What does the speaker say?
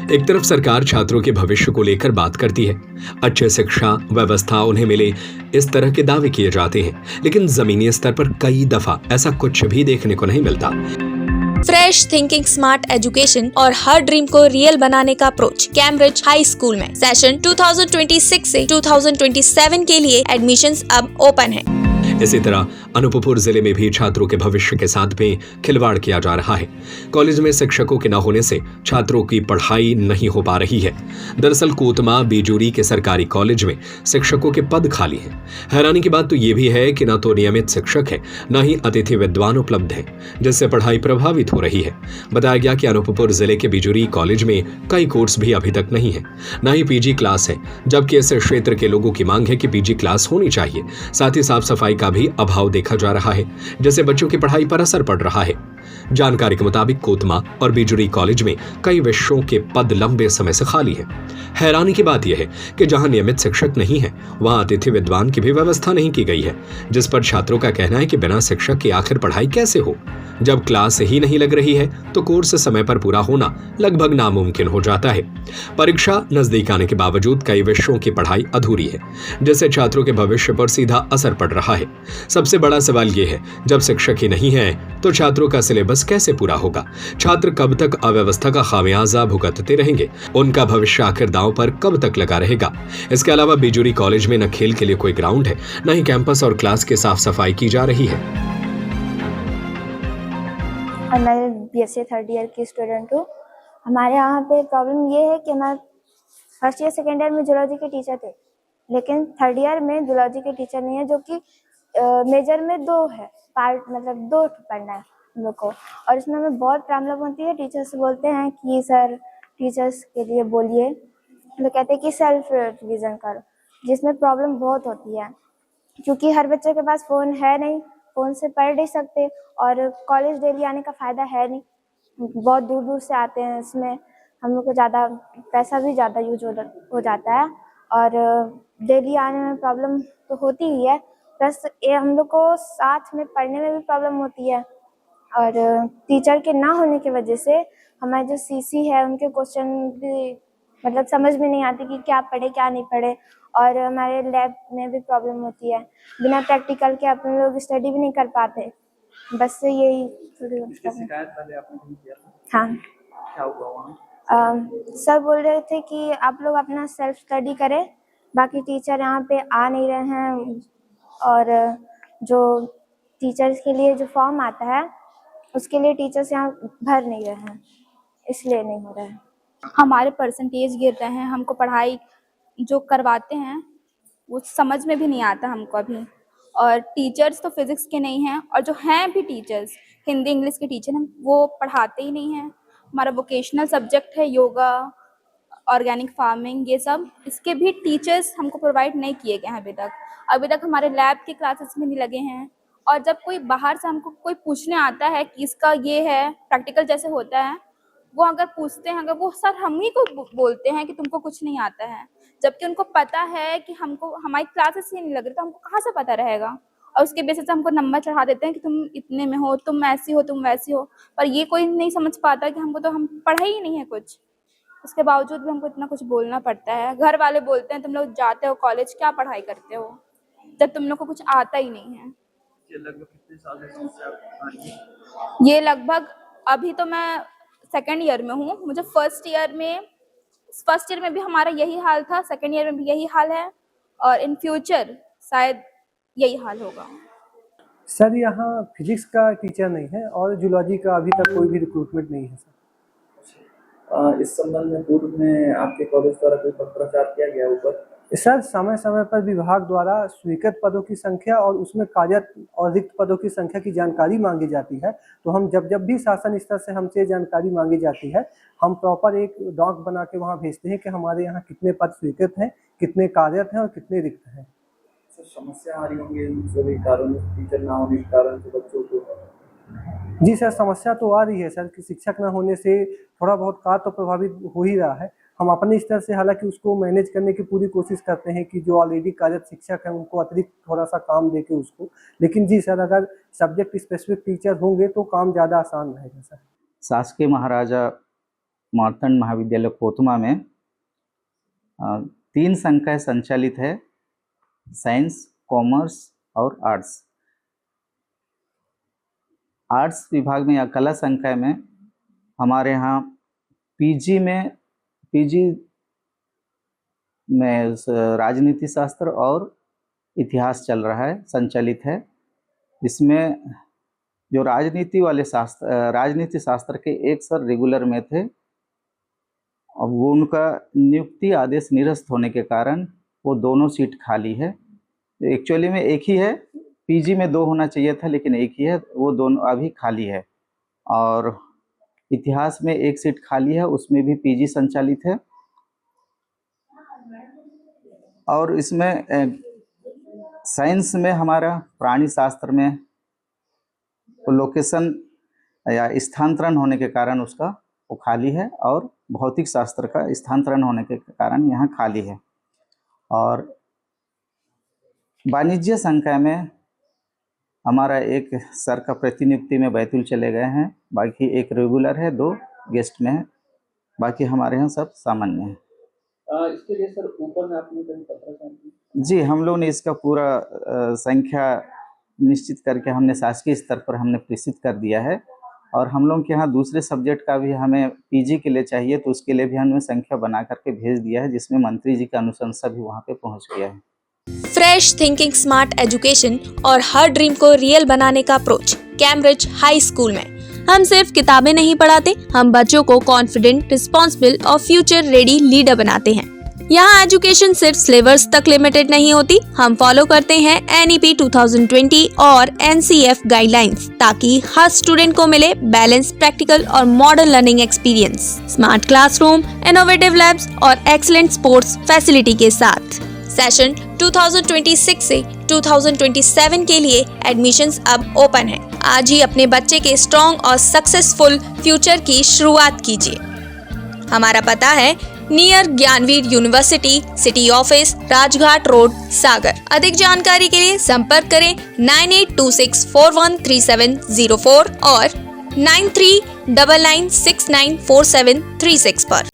एक तरफ सरकार छात्रों के भविष्य को लेकर बात करती है, अच्छे शिक्षा व्यवस्था उन्हें मिले, इस तरह के दावे किए जाते हैं, लेकिन जमीनी स्तर पर कई दफा ऐसा कुछ भी देखने को नहीं मिलता। फ्रेश थिंकिंग, स्मार्ट एजुकेशन और हर ड्रीम को रियल बनाने का अप्रोच कैम्ब्रिज हाई स्कूल में सेशन 2026 से 2027 के लिए एडमिशंस अब ओपन है। इसी तरह अनूपपुर जिले में भी छात्रों के भविष्य के साथ में खिलवाड़ किया जा रहा है। कॉलेज में शिक्षकों के न होने से छात्रों की पढ़ाई नहीं हो पा रही है। दरअसल कोतमा बेजूरी के सरकारी कॉलेज में शिक्षकों के पद खाली हैं। हैरानी की बात तो ये भी है कि न तो नियमित शिक्षक है, न ही अतिथि विद्वान उपलब्ध है, जिससे पढ़ाई प्रभावित हो रही है। बताया गया कि अनूपपुर जिले के बेजूरी कॉलेज में कई कोर्स भी अभी तक नहीं है, न ही पीजी क्लास है, जबकि इस क्षेत्र के लोगों की मांग है कि पीजी क्लास होनी चाहिए। साथ ही साफ सफाई का भी अभाव देखा जा रहा है, जिससे बच्चों की पढ़ाई पर असर पड़ रहा है। जानकारी के मुताबिक कोतमा और बेजूरी कॉलेज में कई विषयों के पद लंबे समय से खाली हैं। हैरानी की बात यह है कि जहां नियमित शिक्षक नहीं है, वहां अतिथि विद्वान की भी व्यवस्था नहीं की गई है, जिस पर छात्रों का कहना है कि बिना शिक्षक के आखिर पढ़ाई कैसे हो। जब क्लास ही नहीं लग रही है तो कोर्स समय पर पूरा होना लगभग नामुमकिन हो जाता है। परीक्षा नजदीक आने के बावजूद कई विषयों की पढ़ाई अधूरी है, जिससे छात्रों के भविष्य पर सीधा असर पड़ रहा है। सबसे बड़ा सवाल यह है, जब शिक्षक ही नहीं है तो छात्रों का सिलेबस कैसे पूरा होगा? छात्र कब तक अव्यवस्था का खामियाजा भुगतते रहेंगे? उनका भविष्य आखिर दांव पर कब तक लगा रहेगा? इसके अलावा बेजूरी कॉलेज में न खेल के लिए कोई ग्राउंड है, न ही कैंपस और क्लास की साफ सफाई की जा रही है। मैं बीएससी थर्ड ईयर की स्टूडेंट हूँ। हमारे यहाँ पे प्रॉब्लम ये है कि हमारे फर्स्ट ईयर सेकेंड ईयर में जूलॉजी के टीचर थे, लेकिन थर्ड ईयर में जूलॉजी के टीचर नहीं है, जो कि मेजर में दो है पार्ट, मतलब दो पढ़ना है हम लोग को, और इसमें हमें बहुत प्रॉब्लम होती है। टीचर्स बोलते हैं कि सर टीचर्स के लिए बोलिए, तो कहते हैं कि सेल्फ रिवीजन करो, जिसमें प्रॉब्लम बहुत होती है क्योंकि हर बच्चे के पास फ़ोन है नहीं, फ़ोन से पढ़ नहीं सकते, और कॉलेज डेली आने का फ़ायदा है नहीं, बहुत दूर दूर से आते हैं। इसमें हम लोग को ज़्यादा पैसा भी ज़्यादा यूज हो जाता है, और डेली आने में प्रॉब्लम तो होती ही है, प्लस ये हम लोग को साथ में पढ़ने में भी प्रॉब्लम होती है। और टीचर के ना होने की वजह से हमारे जो सीसी है उनके क्वेश्चन भी मतलब समझ में नहीं आती कि क्या पढ़े क्या नहीं पढ़े, और हमारे लैब में भी प्रॉब्लम होती है। बिना प्रैक्टिकल के अपन लोग स्टडी भी नहीं कर पाते। बस यही थोड़ी शिकायत पहले आपने नहीं किया था? हाँ। क्या हुआ वहाँ? सर बोल रहे थे कि आप लोग अपना सेल्फ स्टडी करें, बाकी टीचर यहाँ पे आ नहीं रहे हैं, और जो टीचर्स के लिए जो फॉर्म आता है उसके लिए टीचर्स यहाँ भर नहीं रहे हैं, इसलिए नहीं हो रहा है। हमारे परसेंटेज गिर रहे हैं, हमको पढ़ाई जो करवाते हैं वो समझ में भी नहीं आता हमको अभी, और टीचर्स तो फिज़िक्स के नहीं हैं, और जो हैं भी टीचर्स हिंदी इंग्लिश के टीचर हैं वो पढ़ाते ही नहीं हैं। हमारा वोकेशनल सब्जेक्ट है योगा, ऑर्गेनिक फार्मिंग, ये सब, इसके भी टीचर्स हमको प्रोवाइड नहीं किए गए हैं अभी तक हमारे लैब के क्लासेस में नहीं लगे हैं। और जब कोई बाहर से हमको कोई पूछने आता है कि इसका ये है, प्रैक्टिकल जैसे होता है, वो अगर पूछते हैं, अगर वो सर हम ही को बोलते हैं कि तुमको कुछ नहीं आता है, जबकि उनको पता है कि हमको हमारी क्लासेस ही नहीं लग रही, तो हमको कहाँ से पता रहेगा? और उसके बेसिस से हमको नंबर चढ़ा देते हैं कि तुम इतने में हो, तुम ऐसी हो, तुम वैसी हो, पर ये कोई नहीं समझ पाता कि हमको तो हम पढ़ा ही नहीं है कुछ, उसके बावजूद भी हमको इतना कुछ बोलना पड़ता है। घर वाले बोलते हैं तुम लोग जाते हो कॉलेज, क्या पढ़ाई करते हो जब तुम लोग को कुछ आता ही नहीं है। ये लगभग कितने साल से समस्या आ रही है? ये लगभग, अभी तो मैं सेकेंड ईयर में हूँ, मुझे फर्स्ट ईयर में भी हमारा यही हाल था, सेकेंड ईयर में भी यही हाल है, और इन फ्यूचर शायद यही हाल होगा। सर यहाँ फिजिक्स का टीचर नहीं है और जूलॉजी का अभी तक कोई भी रिक्रूटमेंट नहीं है सर। इस संबंध में पूर्व में आपके कॉलेज द्वारा कोई पत्राचार किया गया ऊपर? सर समय समय पर विभाग द्वारा स्वीकृत पदों की संख्या और उसमें कार्यरत और रिक्त पदों की संख्या की जानकारी मांगी जाती है, तो हम जब भी शासन स्तर से हमसे जानकारी मांगी जाती है, हम प्रॉपर एक डॉक बना के वहाँ भेजते हैं कि हमारे यहाँ कितने पद स्वीकृत हैं, कितने कार्यरत हैं और कितने रिक्त हैं। सर समस्या आ रही होंगी इन सभी कारणों, टीचर ना होने के कारण से बच्चों को? जी सर, समस्या तो आ रही है सर कि शिक्षक न होने से थोड़ा बहुत कार्य तो प्रभावित हो ही रहा है। हम अपने स्तर से हालांकि उसको मैनेज करने की पूरी कोशिश करते हैं कि जो ऑलरेडी कार्यरत शिक्षक हैं उनको अतिरिक्त थोड़ा सा काम दे के उसको, लेकिन जी सर अगर सब्जेक्ट स्पेसिफिक टीचर होंगे तो काम ज़्यादा आसान रहेगा सर। शासकीय महाराजा मार्तंड महाविद्यालय कोतमा में 3 संकाय संचालित है, साइंस, कॉमर्स और आर्ट्स। आर्ट्स विभाग में या कला संकाय में हमारे यहाँ पीजी में राजनीति शास्त्र और इतिहास चल रहा है, संचालित है। इसमें जो राजनीति शास्त्र के एक सर रेगुलर में थे, अब वो उनका नियुक्ति आदेश निरस्त होने के कारण वो दोनों सीट खाली है। एक्चुअली में एक ही है, पीजी में 2 होना चाहिए था लेकिन एक ही है, वो दोनों अभी खाली है। और इतिहास में 1 सीट खाली है, उसमें भी पीजी संचालित है। और इसमें साइंस में हमारा प्राणी शास्त्र में लोकेशन या स्थानांतरण होने के कारण उसका वो खाली है, और भौतिक शास्त्र का स्थानांतरण होने के कारण यहाँ खाली है। और वाणिज्य संकाय में हमारा एक सर का प्रतिनियुक्ति में बैतूल चले गए हैं, बाकी एक रेगुलर है, 2 गेस्ट में है, बाकी हमारे यहाँ सब सामान्य है। इसके लिए सर ऊपर में आपने कहीं पत्राचार की? जी, हम लोग ने इसका पूरा संख्या निश्चित करके हमने शासकीय स्तर पर हमने प्रेषित कर दिया है। और हम लोग के यहाँ दूसरे सब्जेक्ट का भी हमें पीजी के लिए चाहिए, तो उसके लिए भी हमने संख्या बना करके भेज दिया है, जिसमें मंत्री जी का अनुशंसा भी वहाँ पे पहुँच गया है। फ्रेश थिंकिंग स्मार्ट एजुकेशन और हर ड्रीम को रियल बनाने का अप्रोच कैम्ब्रिज हाई स्कूल में। हम सिर्फ किताबें नहीं पढ़ाते, हम बच्चों को कॉन्फिडेंट, रिस्पॉन्सिबल और फ्यूचर रेडी लीडर बनाते हैं। यहाँ एजुकेशन सिर्फ सिलेबस तक लिमिटेड नहीं होती, हम फॉलो करते हैं NEP 2020 और NCF गाइडलाइंस, ताकि हर स्टूडेंट को मिले बैलेंस, प्रैक्टिकल और modern learning experience, smart classroom, innovative labs और एक्सीलेंट स्पोर्ट्स फैसिलिटी के साथ। सेशन 2026 से 2027 के लिए एडमिशंस अब ओपन है। आज ही अपने बच्चे के स्ट्रॉन्ग और सक्सेसफुल फ्यूचर की शुरुआत कीजिए। हमारा पता है near Gyanveer university, city office, Rajghat road, Sagar. अधिक जानकारी के लिए संपर्क करें 9826413704 और 9399694736 पर।